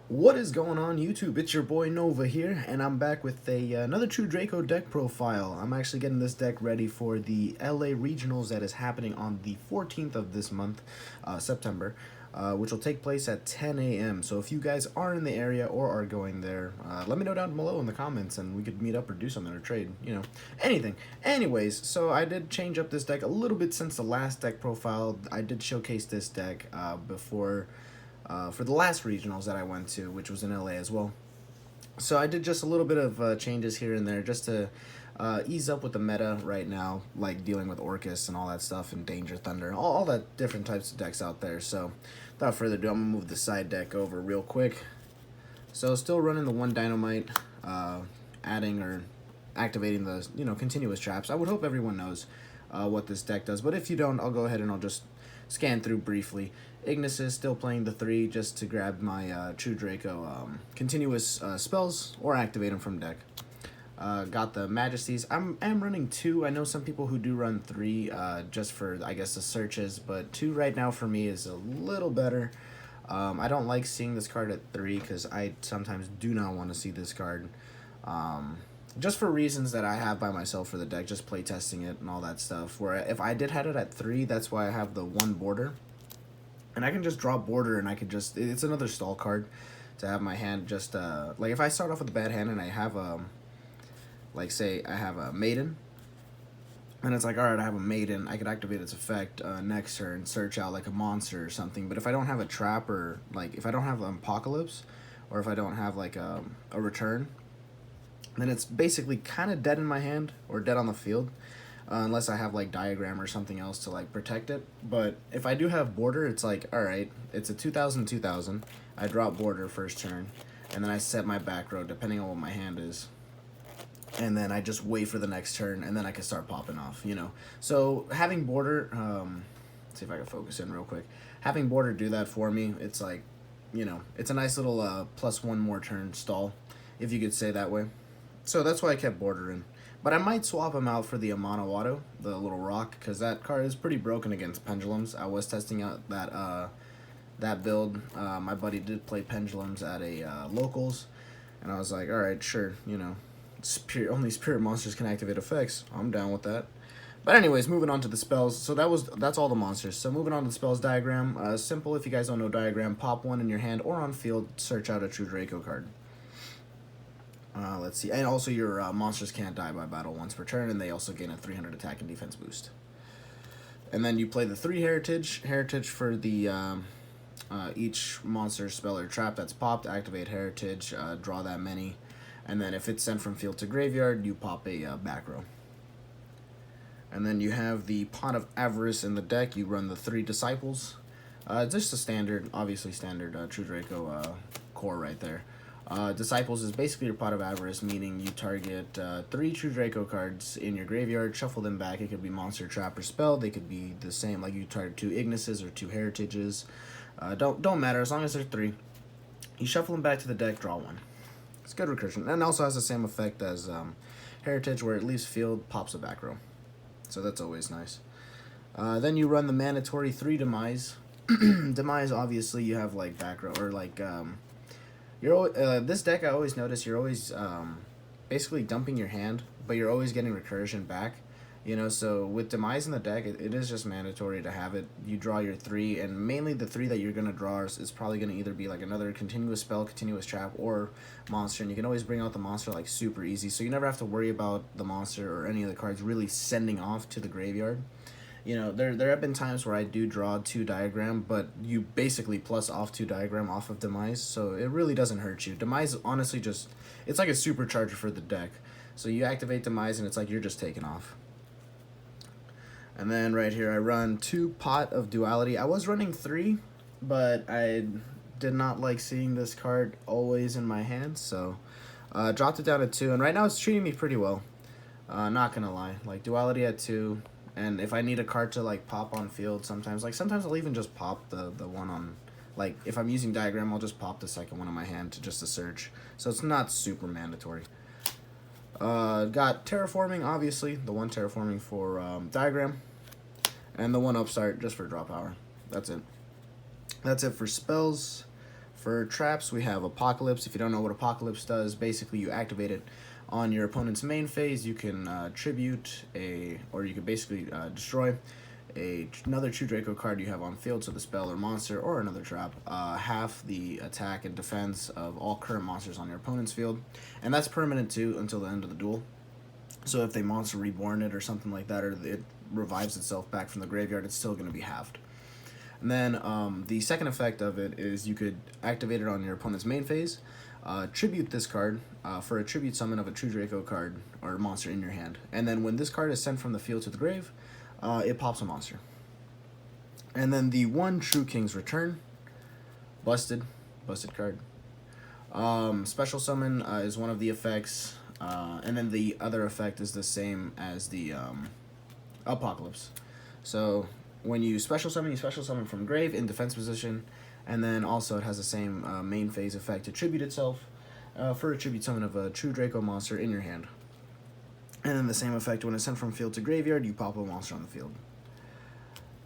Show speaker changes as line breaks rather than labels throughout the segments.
What is going on YouTube? It's your boy Nova here, and I'm back with another True Draco deck profile. I'm actually getting this deck ready for the LA Regionals that is happening on the 14th of this month, September, which will take place at 10 a.m. So if you guys are in the area or are going there, let me know down below in the comments, and we could meet up or do something or trade, anything. Anyways, so I did change up this deck a little bit since the last deck profile. I did showcase this deck before for the last regionals that I went to, which was in LA as well. So I did just a little bit of changes here and there just to ease up with the meta right now, like dealing with Orcus and all that stuff and Danger Thunder, all that different types of decks out there. So without further ado, I'm going to move the side deck over real quick. So still running the one Dynamite, adding or activating the continuous traps. I would hope everyone knows what this deck does, but if you don't, I'll go ahead and I'll just scan through briefly. Ignis is still playing the 3 just to grab my True Draco continuous spells or activate them from deck. Got the Majesties. I'm running 2. I know some people who do run 3 just for, I guess, the searches, but 2 right now for me is a little better. I don't like seeing this card at 3 because I sometimes do not want to see this card. Just for reasons that I have by myself for the deck, just play testing it and all that stuff. Where if I did have it at 3, that's why I have the 1 border. And I can just draw border and I can just, it's another stall card to have my hand just, like if I start off with a bad hand and I have, like say I have a Maiden, and it's like, alright, I have a Maiden, I could activate its effect next turn, search out like a monster or something. But if I don't have a trap or, like, if I don't have an Apocalypse, or if I don't have like a return, then it's basically kind of dead in my hand, or dead on the field. Unless I have like Diagram or something else to like protect it. But if I do have border, it's like, alright, it's a 2000-2000. I drop border first turn, and then I set my back row depending on what my hand is. And then I just wait for the next turn, and then I can start popping off, So having border, let's see if I can focus in real quick. Having border do that for me, it's like, it's a nice little +1 more turn stall, if you could say that way. So that's why I kept border in. But I might swap him out for the Amano Auto, the little rock, because that card is pretty broken against pendulums. I was testing out that build. My buddy did play pendulums at a locals, and I was like, all right, sure, only spirit monsters can activate effects. I'm down with that. But anyways, moving on to the spells. So that's all the monsters. So moving on to the spells diagram. Simple. If you guys don't know diagram, pop 1 in your hand or on field. Search out a True Draco card. Let's see, and also your monsters can't die by battle once per turn, and they also gain a 300 attack and defense boost. And then you play the 3 heritage for the each monster spell or trap that's popped. Activate heritage, draw that many, and then if it's sent from field to graveyard, you pop a back row. And then you have the Pot of Avarice in the deck. You run the 3 disciples. Just a standard, obviously standard True Draco core right there. Disciples is basically your Pot of Avarice, meaning you target 3 True Draco cards in your graveyard, shuffle them back. It could be monster, trap, or spell. They could be the same, like you target 2 Ignises or 2 Heritages. Don't matter, as long as they're 3. You shuffle them back to the deck, draw 1. It's good recursion, and also has the same effect as Heritage, where it leaves field, pops a back row. So that's always nice. Then you run the mandatory 3 Demise. Demise, obviously, you have like back row, or like... this deck, I always notice you're always basically dumping your hand, but you're always getting recursion back. So with Demise in the deck, it is just mandatory to have it. You draw your 3, and mainly the 3 that you're going to draw is probably going to either be like another continuous spell, continuous trap, or monster. And you can always bring out the monster like super easy, so you never have to worry about the monster or any of the cards really sending off to the graveyard. There have been times where I do draw 2 diagram, but you basically plus off 2 diagram off of Demise, so it really doesn't hurt you. Demise, honestly, it's like a supercharger for the deck. So you activate Demise, and it's like you're just taking off. And then right here, I run 2 Pot of Duality. I was running 3, but I did not like seeing this card always in my hand, so dropped it down to 2, and right now it's treating me pretty well. Not gonna lie, like Duality at 2. And if I need a card to like pop on field, sometimes I'll even just pop the one on, like if I'm using diagram, I'll just pop the second one on my hand to just a search. So it's not super mandatory. Got terraforming, obviously, the 1 terraforming for diagram, and the 1 upstart just for draw power. That's it. That's it for spells. For traps, we have Apocalypse. If you don't know what Apocalypse does, basically you activate it on your opponent's main phase. You can tribute or you can basically destroy another True Draco card you have on field, so the spell or monster or another trap, half the attack and defense of all current monsters on your opponent's field, and that's permanent too until the end of the duel. So if they monster reborn it or something like that, or it revives itself back from the graveyard, it's still going to be halved. And then the second effect of it is you could activate it on your opponent's main phase, tribute this card for a tribute summon of a True Draco card or monster in your hand. And then when this card is sent from the field to the grave, it pops a monster. And then the one True King's Return, busted card. Special summon is one of the effects, and then the other effect is the same as the Apocalypse. So when you special summon from grave in defense position, and then also it has the same main phase effect to tribute itself for a tribute summon of a True Draco monster in your hand. And then the same effect when it's sent from field to graveyard, you pop a monster on the field.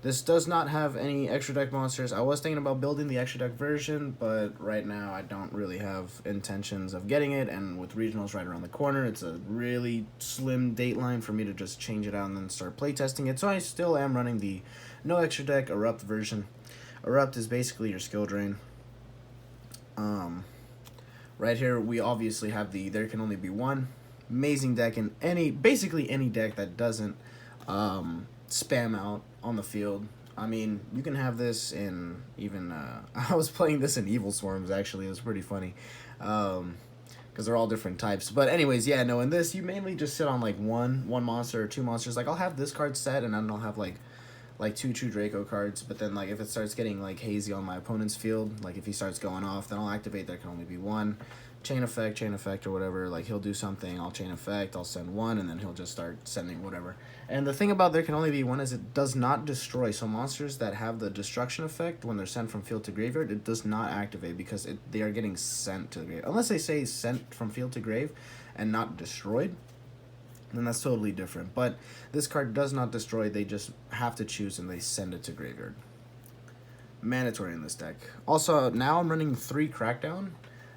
This does not have any extra deck monsters. I was thinking about building the extra deck version, but right now I don't really have intentions of getting it, and with regionals right around the corner, it's a really slim dateline for me to just change it out and then start playtesting it, so I still am running the no extra deck Erupt version. Erupt is basically your skill drain. Right here we obviously have the there can only be one. Amazing deck in basically any deck that doesn't spam out on the field. I mean, you can have this in even I was playing this in Evil Swarms, actually. It was pretty funny because they're all different types. But anyways, yeah, no, in this you mainly just sit on like one monster or two monsters. Like I'll have this card set, and then I'll have like two True Draco cards, but then like if it starts getting like hazy on my opponent's field, like if he starts going off, then I'll activate there can only be one. Chain effect or whatever, like he'll do something, I'll chain effect, I'll send one, and then he'll just start sending whatever. And the thing about there can only be one is it does not destroy. So monsters that have the destruction effect when they're sent from field to graveyard, it does not activate because they are getting sent to the grave. Unless they say sent from field to grave and not destroyed, then that's totally different. But this card does not destroy, they just have to choose and they send it to graveyard. Mandatory in this deck. Also, now I'm running 3 Crackdown.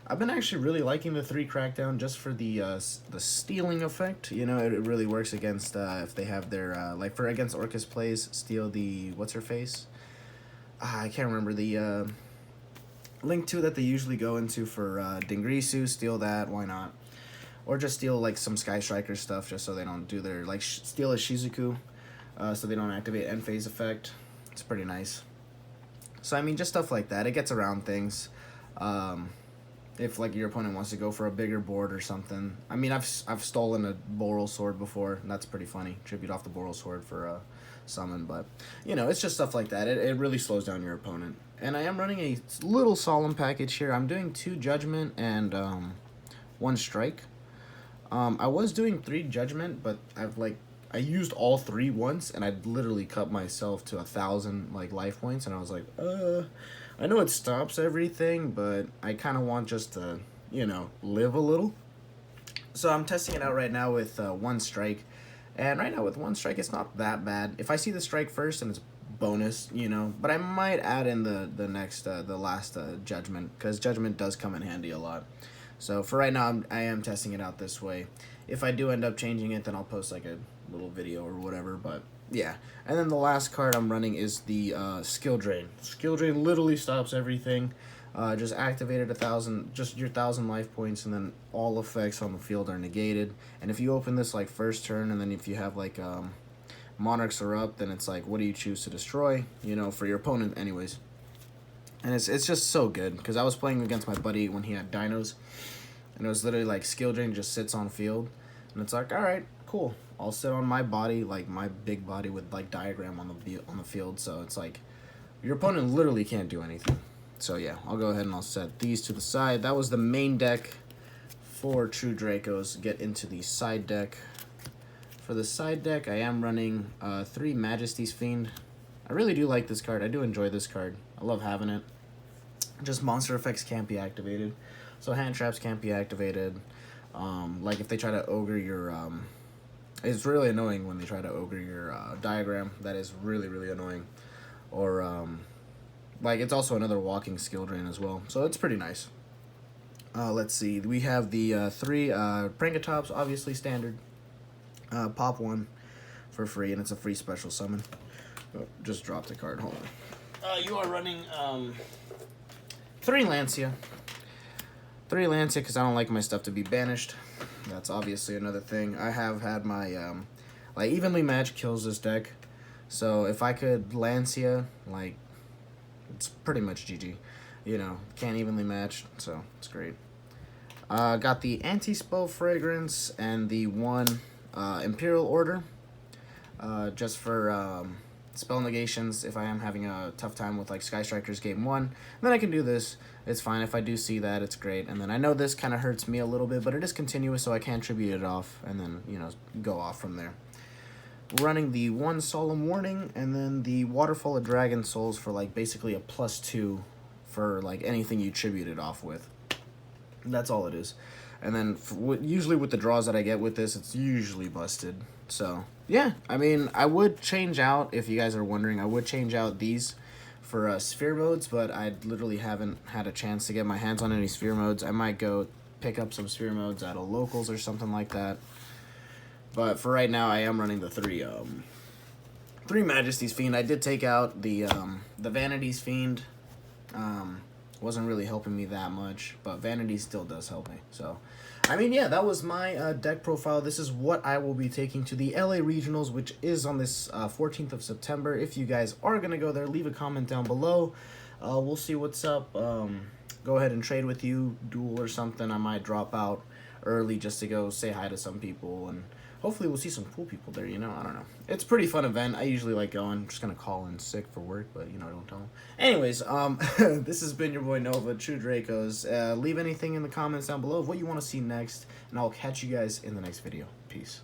I've been actually really liking the 3 Crackdown just for the stealing effect. You know, it really works against if they have their like for against Orcus plays, steal the what's her face. I can't remember the link to that they usually go into for Dingrisu. Steal that, why not? Or just steal like some Sky Striker stuff just so they don't do their like steal a Shizuku, so they don't activate end phase effect. It's pretty nice. So I mean, just stuff like that. It gets around things. If like your opponent wants to go for a bigger board or something. I mean, I've stolen a Boral Sword before, and that's pretty funny. Tribute off the Boral Sword for a summon, but you know, it's just stuff like that. It really slows down your opponent. And I am running a little solemn package here. I'm doing 2 Judgment and 1 Strike. I was doing 3 Judgment, but I used all 3 once, and I literally cut myself to 1,000 like life points, and I was like, I know it stops everything, but I kind of want just to, you know, live a little. So I'm testing it out right now with 1 Strike, and right now with 1 Strike, it's not that bad. If I see the Strike first, and it's bonus, you know, but I might add in the last Judgment, because Judgment does come in handy a lot. So for right now, I am testing it out this way. If I do end up changing it, then I'll post like a little video or whatever, but yeah. And then the last card I'm running is the Skill Drain. Skill Drain literally stops everything. Just activated 1,000, just your 1,000 life points, and then all effects on the field are negated. And if you open this like first turn, and then if you have like Monarchs are up, then it's like, what do you choose to destroy? You know, for your opponent anyways. And it's just so good, because I was playing against my buddy when he had dinos, and it was literally like Skill Drain just sits on field, and it's like, alright, cool. I'll sit on my body, like my big body with like diagram on the field, so it's like your opponent literally can't do anything. So yeah, I'll go ahead and I'll set these to the side. That was the main deck for True Dracos. Get into the side deck. For the side deck, I am running 3 Majesty's Fiend. I really do like this card. I do enjoy this card. I love having it. Just monster effects can't be activated, so hand traps can't be activated. Like if they try to ogre your it's really annoying when they try to ogre your diagram. That is really, really annoying. Or like, it's also another walking skill drain as well, so it's pretty nice. Let's see, we have the 3 Prangatops, obviously standard. Pop 1 for free, and it's a free special summon. Oh, just dropped the card, hold on. You are running 3 Lancia. 3 Lancia because I don't like my stuff to be banished. That's obviously another thing. I have had my, like, evenly matched kills this deck. So if I could Lancia, like, it's pretty much GG. You know, can't evenly match, so it's great. Got the Anti-Spell Fragrance and the 1 Imperial Order. Just for spell negations if I am having a tough time with, like, Sky Strikers Game 1. Then I can do this. It's fine. If I do see that, it's great. And then I know this kind of hurts me a little bit, but it is continuous, so I can tribute it off and then, you know, go off from there. Running the 1 Solemn Warning and then the Waterfall of Dragon Souls for, like, basically a +2 for, like, anything you tribute it off with. That's all it is. And then usually with the draws that I get with this, it's usually busted. So, yeah, I mean, I would change out, if you guys are wondering, I would change out these for sphere modes, but I literally haven't had a chance to get my hands on any sphere modes. I might go pick up some sphere modes at a locals or something like that. But for right now, I am running the 3 Majesty's Fiend. I did take out the Vanity's Fiend. Wasn't really helping me that much, but Vanity still does help me. So, I mean, yeah, that was my deck profile. This is what I will be taking to the LA Regionals, which is on this 14th of September. If you guys are going to go there, leave a comment down below. We'll see what's up. Go ahead and trade with you, duel or something. I might drop out early just to go say hi to some people, and hopefully we'll see some cool people there, you know? I don't know. It's a pretty fun event. I usually like going. I'm just going to call in sick for work, but, you know, don't tell them. Anyways, this has been your boy Nova, True Dracos. Leave anything in the comments down below of what you want to see next, and I'll catch you guys in the next video. Peace.